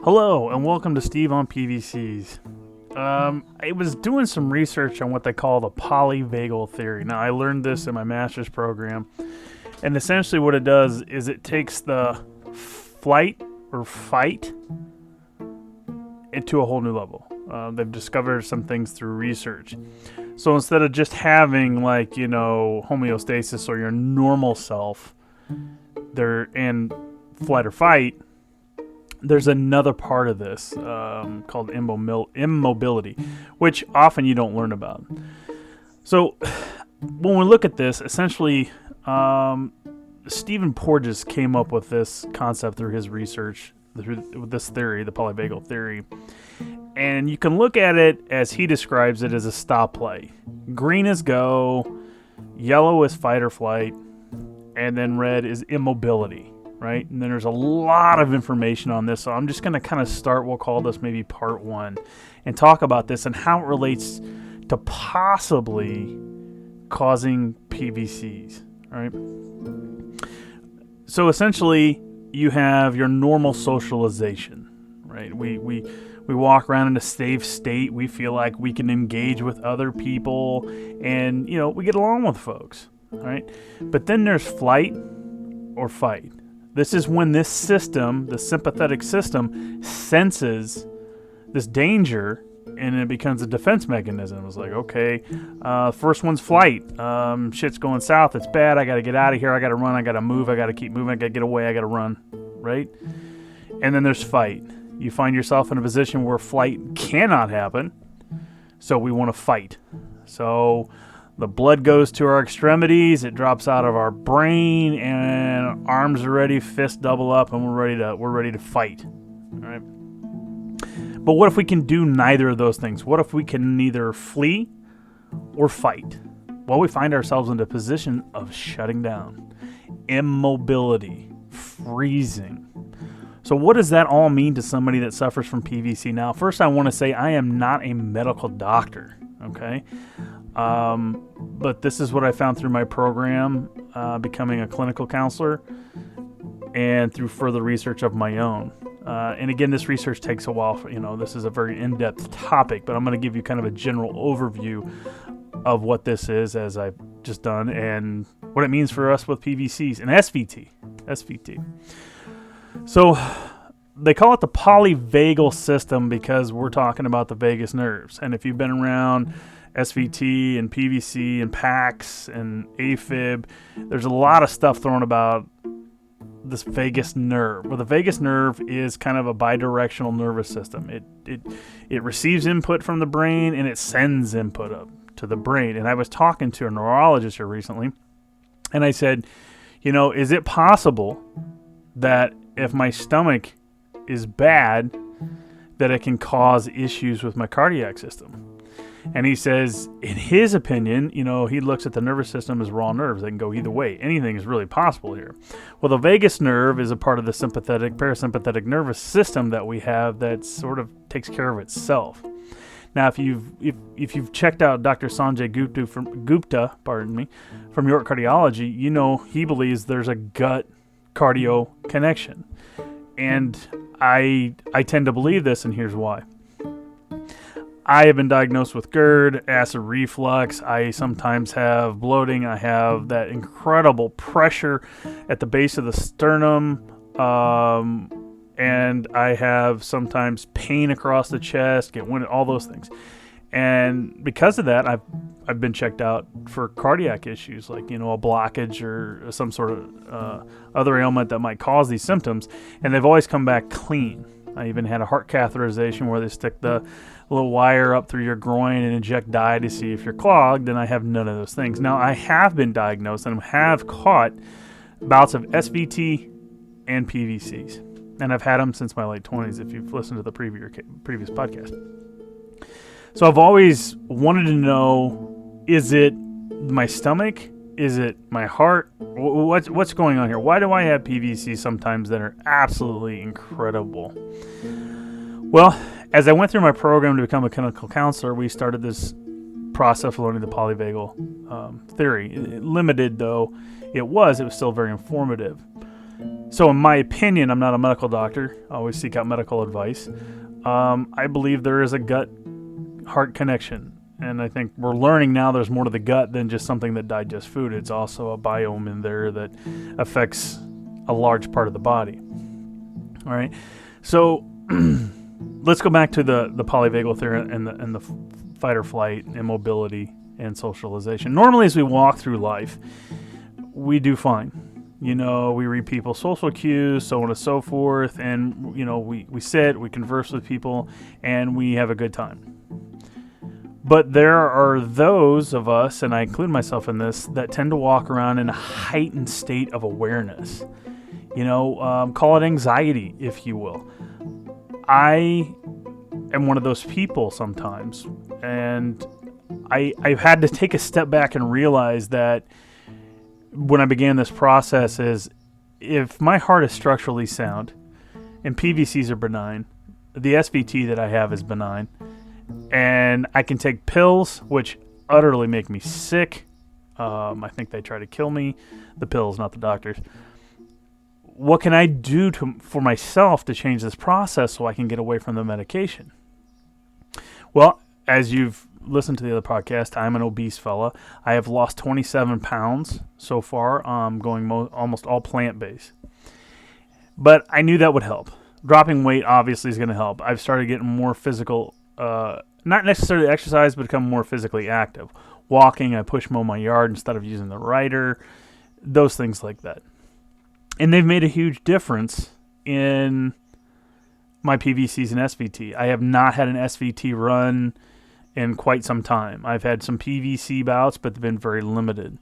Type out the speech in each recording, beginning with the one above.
Hello, and welcome to Steve on PVCs. I was doing some research on what they call the polyvagal theory. Now, I learned this in my master's program, and essentially what it does is it takes the flight or fight into a whole new level. They've discovered some things through research. So instead of just having homeostasis or your normal self, there and flight or fight, there's another part of this called immobility, which often you don't learn about. So when we look at this, essentially, Steven Porges came up with this concept through his research, through this theory, the polyvagal theory. And you can look at it as he describes it as a stoplight. Green is go, yellow is fight or flight, and then red is immobility. Right? And then there's a lot of information on this. So I'm just going to kind of start, we'll call this maybe part one, and talk about this and how it relates to possibly causing PVCs. Right? So essentially, you have your normal socialization. Right? We walk around in a safe state. We feel like we can engage with other people and, we get along with folks. Right? But then there's flight or fight. This is when this system, the sympathetic system, senses this danger and it becomes a defense mechanism. It's like, okay, first one's flight. Shit's going south. It's bad. I got to get out of here. I got to run. I got to move. I got to keep moving. I got to get away. I got to run. Right? And then there's fight. You find yourself in a position where flight cannot happen. So we want to fight. So the blood goes to our extremities, it drops out of our brain, and arms are ready, fists double up, and we're ready to fight. All right. But what if we can do neither of those things? What if we can neither flee or fight? Well, we find ourselves in a position of shutting down, immobility, freezing. So what does that all mean to somebody that suffers from PVC? Now, first I want to say I am not a medical doctor, okay? But this is what I found through my program, becoming a clinical counselor, and through further research of my own. And again, this research takes a while. This is a very in-depth topic, but I'm going to give you kind of a general overview of what this is, as I've just done, and what it means for us with PVCs and SVT. So they call it the polyvagal system because we're talking about the vagus nerves. And if you've been around SVT and PVC and PACs and AFib, there's a lot of stuff thrown about this vagus nerve. Well, the vagus nerve is kind of a bidirectional nervous system. It receives input from the brain and it sends input up to the brain. And I was talking to a neurologist here recently, and I said, is it possible that if my stomach is bad, that it can cause issues with my cardiac system? And he says, in his opinion, he looks at the nervous system as raw nerves. They can go either way. Anything is really possible here. Well, the vagus nerve is a part of the sympathetic, parasympathetic nervous system that we have that sort of takes care of itself. Now, if you've checked out Dr. Sanjay Gupta, from York Cardiology, he believes there's a gut cardio connection. And I tend to believe this, and here's why. I have been diagnosed with GERD, acid reflux. I sometimes have bloating. I have that incredible pressure at the base of the sternum. And I have sometimes pain across the chest, get wind, all those things. And because of that, I've been checked out for cardiac issues, like, a blockage or some sort of other ailment that might cause these symptoms. And they've always come back clean. I even had a heart catheterization where they stick the little wire up through your groin and inject dye to see if you're clogged, and I have none of those things. Now, I have been diagnosed and have caught bouts of SVT and PVCs, and I've had them since my late 20s, if you've listened to the previous podcast. So I've always wanted to know, is it my stomach? Is it my heart? What's going on here? Why do I have PVCs sometimes that are absolutely incredible? Well, as I went through my program to become a clinical counselor, we started this process of learning the polyvagal theory. Limited though it was still very informative. So in my opinion, I'm not a medical doctor. I always seek out medical advice. I believe there is a gut-heart connection. And I think we're learning now there's more to the gut than just something that digests food. It's also a biome in there that affects a large part of the body. All right. So let's go back to the polyvagal theory and the fight or flight, immobility, and socialization. Normally, as we walk through life, we do fine. You know, we read people's social cues, so on and so forth, and, you know, we sit, we converse with people, and we have a good time. But there are those of us, and I include myself in this, that tend to walk around in a heightened state of awareness. You know, call it anxiety, if you will. I am one of those people sometimes, and I've had to take a step back and realize that when I began this process is if my heart is structurally sound and PVCs are benign, the SVT that I have is benign, and I can take pills, which utterly make me sick. I think they try to kill me. The pills, not the doctors. What can I do for myself to change this process so I can get away from the medication? Well, as you've listened to the other podcast, I'm an obese fella. I have lost 27 pounds so far, going almost all plant-based. But I knew that would help. Dropping weight obviously is going to help. I've started getting more physical, not necessarily exercise, but become more physically active. Walking, I push mow my yard instead of using the rider, those things like that. And they've made a huge difference in my PVCs and SVT. I have not had an SVT run in quite some time. I've had some PVC bouts, but they've been very limited.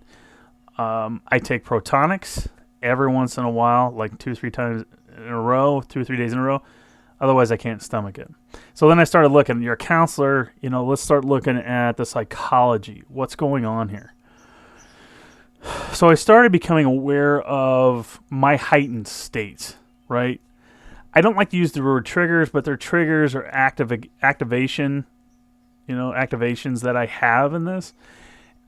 I take Protonics every once in a while, like 2 or 3 times in a row, 2 or 3 days in a row. Otherwise, I can't stomach it. So then I started looking. You're a counselor. You know, let's start looking at the psychology. What's going on here? So I started becoming aware of my heightened states, right? I don't like to use the word triggers, but their triggers are activation, activations that I have in this.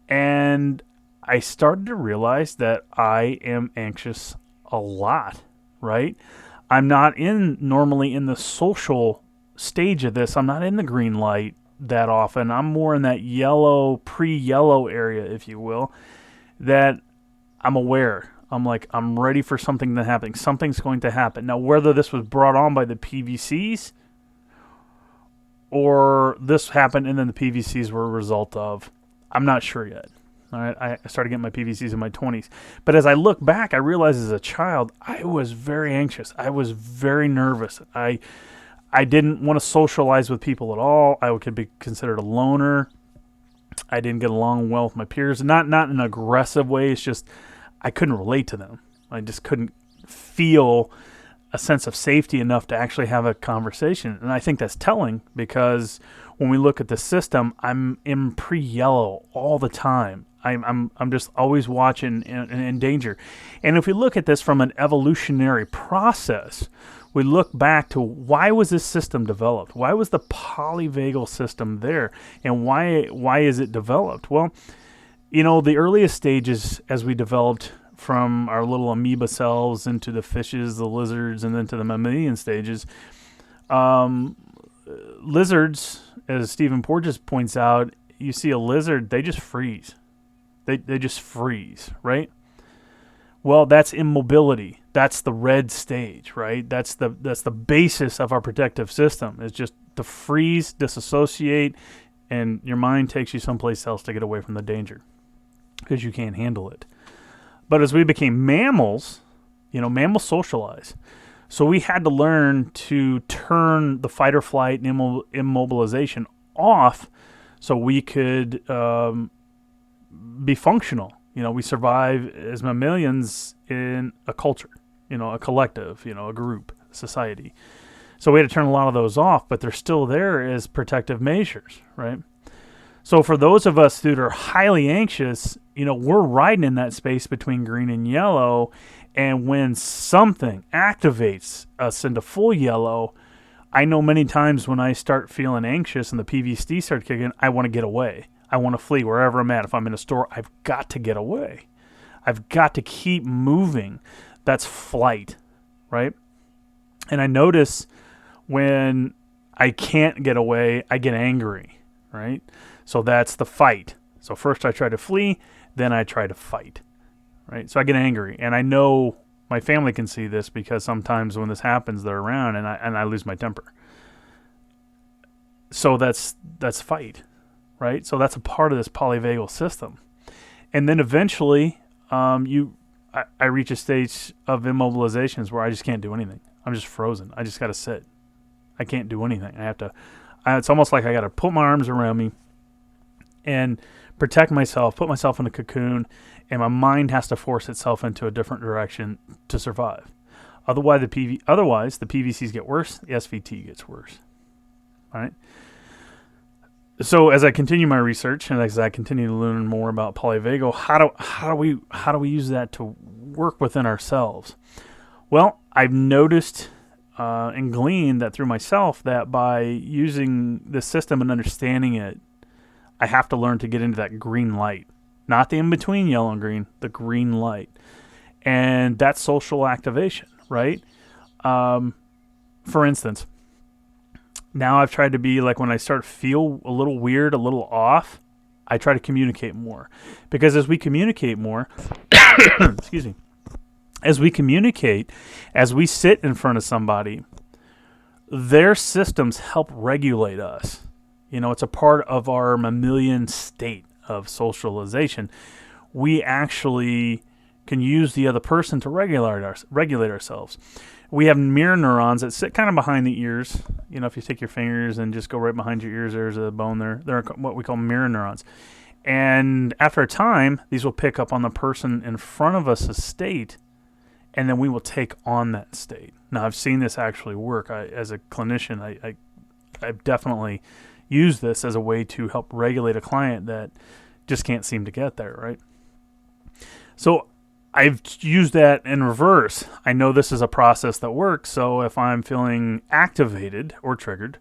And I started to realize that I am anxious a lot, right? I'm not normally in the social stage of this. I'm not in the green light that often. I'm more in that pre-yellow area, if you will, that I'm aware. I'm ready for something to happen. Something's going to happen. Now, whether this was brought on by the PVCs or this happened and then the PVCs were a result of, I'm not sure yet. All right, I started getting my PVCs in my 20s. But as I look back, I realized as a child, I was very anxious. I was very nervous. I didn't want to socialize with people at all. I could be considered a loner. I didn't get along well with my peers. Not in an aggressive way. It's just I couldn't relate to them. I just couldn't feel a sense of safety enough to actually have a conversation. And I think that's telling because when we look at the system, I'm in pre-yellow all the time. I'm just always watching and in danger. And if we look at this from an evolutionary process, we look back to why was this system developed? Why was the polyvagal system there? And why is it developed? Well, the earliest stages as we developed from our little amoeba cells into the fishes, the lizards, and then to the mammalian stages, lizards, as Steven Porges points out, you see a lizard, they just freeze. They just freeze, right? Well, that's immobility. That's the red stage, right? That's the basis of our protective system. It's just to freeze, disassociate, and your mind takes you someplace else to get away from the danger because you can't handle it. But as we became mammals, mammals socialize. So we had to learn to turn the fight or flight and immobilization off so we could be functional. We survive as mammalians in a culture, a collective, a group, a society. So we had to turn a lot of those off, but they're still there as protective measures, right? So for those of us that are highly anxious, we're riding in that space between green and yellow. And when something activates us into full yellow, I know many times when I start feeling anxious and the PVC start kicking, I want to get away. I want to flee wherever I'm at. If I'm in a store, I've got to get away. I've got to keep moving. That's flight. right? And I notice when I can't get away, I get angry, right? So that's the fight. So first I try to flee, then I try to fight, right? So I get angry, and I know my family can see this because sometimes when this happens, they're around, and I lose my temper. So that's fight, right? So that's a part of this polyvagal system. And then eventually, I reach a stage of immobilizations where I just can't do anything. I'm just frozen. I just got to sit. I can't do anything. It's almost like I got to put my arms around me and protect myself, put myself in a cocoon, and my mind has to force itself into a different direction to survive. Otherwise, the PVCs get worse, the SVT gets worse. All right. So as I continue my research and as I continue to learn more about polyvagal, how do we use that to work within ourselves? Well, I've noticed and gleaned that through myself that by using this system and understanding it, I have to learn to get into that green light, not the in-between yellow and green, the green light. And that's social activation, right? For instance, now I've tried to be like when I start to feel a little weird, a little off, I try to communicate more. Because as we communicate more, excuse me, as we communicate, as we sit in front of somebody, their systems help regulate us. You know, it's a part of our mammalian state of socialization. We actually can use the other person to regulate ourselves. We have mirror neurons that sit kind of behind the ears. You know, if you take your fingers and just go right behind your ears, there's a bone there. They're what we call mirror neurons. And after a time, these will pick up on the person in front of us' state, and then we will take on that state. Now, I've seen this actually work. As a clinician, I've definitely used this as a way to help regulate a client that just can't seem to get there, right? So I've used that in reverse. I know this is a process that works, so if I'm feeling activated or triggered,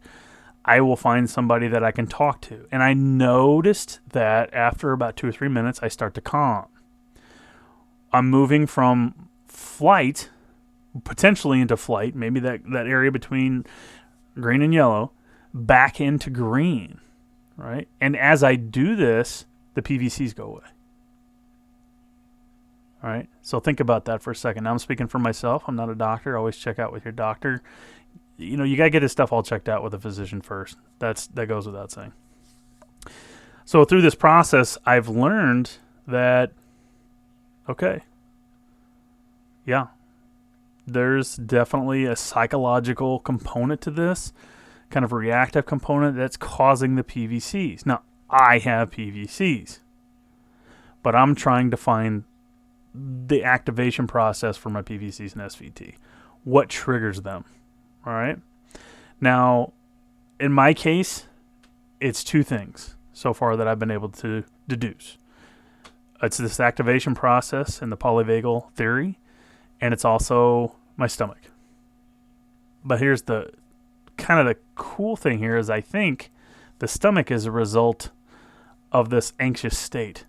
I will find somebody that I can talk to. And I noticed that after about 2 or 3 minutes, I start to calm. I'm moving from flight, potentially into flight, maybe that area between green and yellow, back into green, right? And as I do this, the PVCs go away. All right, so think about that for a second. Now I'm speaking for myself. I'm not a doctor. Always check out with your doctor. You know, you got to get this stuff all checked out with a physician first. That goes without saying. So through this process, I've learned that, okay, yeah, there's definitely a psychological component to this, kind of reactive component that's causing the PVCs. Now, I have PVCs, but I'm trying to find the activation process for my PVCs and SVT. What triggers them? All right. Now, in my case, it's 2 things so far that I've been able to deduce. It's this activation process in the polyvagal theory, and it's also my stomach. But here's the kind of the cool thing here is I think the stomach is a result of this anxious state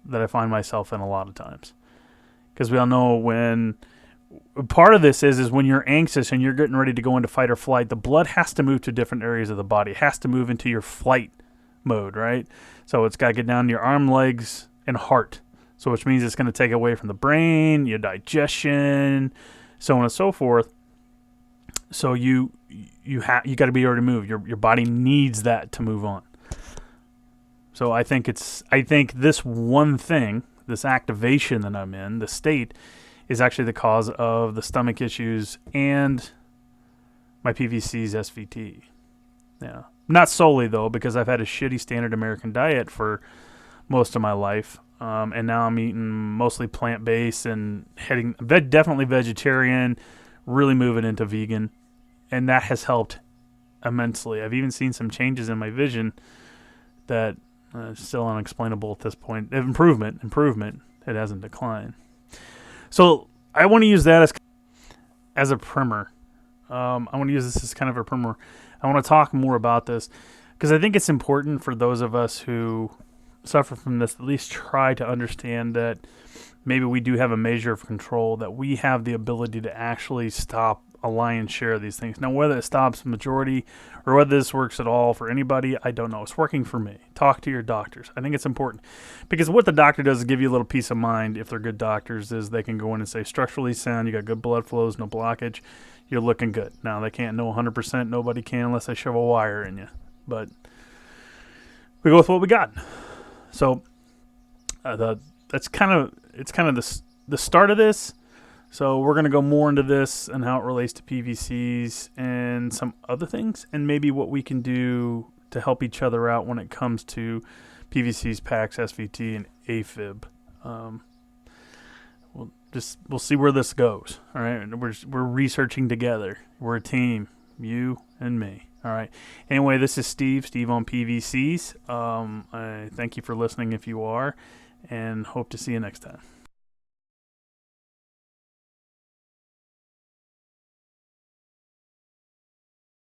that I find myself in a lot of times. Because we all know when part of this is when you're anxious and you're getting ready to go into fight or flight, the blood has to move to different areas of the body. It has to move into your flight mode, right? So it's got to get down to your arm, legs, and heart. So which means it's going to take away from the brain, your digestion, so on and so forth. So you got to be able to move. Your body needs that to move on. So I think this one thing, this activation that I'm in, the state, is actually the cause of the stomach issues and my PVCs, SVT. Yeah. Not solely, though, because I've had a shitty standard American diet for most of my life. And now I'm eating mostly plant-based and definitely vegetarian, really moving into vegan. And that has helped immensely. I've even seen some changes in my vision that still unexplainable at this point. Improvement. It hasn't declined. So I want to use that as a primer. I want to use this as kind of a primer. I want to talk more about this because I think it's important for those of us who suffer from this, at least try to understand that maybe we do have a measure of control, that we have the ability to actually stop a lion's share of these things. Now, whether it stops the majority or whether this works at all for anybody, I don't know. It's working for me. Talk to your doctors. I think it's important, because what the doctor does is give you a little peace of mind. If they're good doctors, is they can go in and say, structurally sound, you got good blood flows, no blockage, you're looking good. Now, they can't know 100%. Nobody can unless they shove a wire in you. But we go with what we got. So it's kind of the start of this. So we're going to go more into this and how it relates to PVCs and some other things, and maybe what we can do to help each other out when it comes to PVCs, PACs, SVT, and AFib. We'll see where this goes. All right, we're researching together. We're a team, you and me. All right. Anyway, this is Steve on PVCs. I thank you for listening if you are, and hope to see you next time.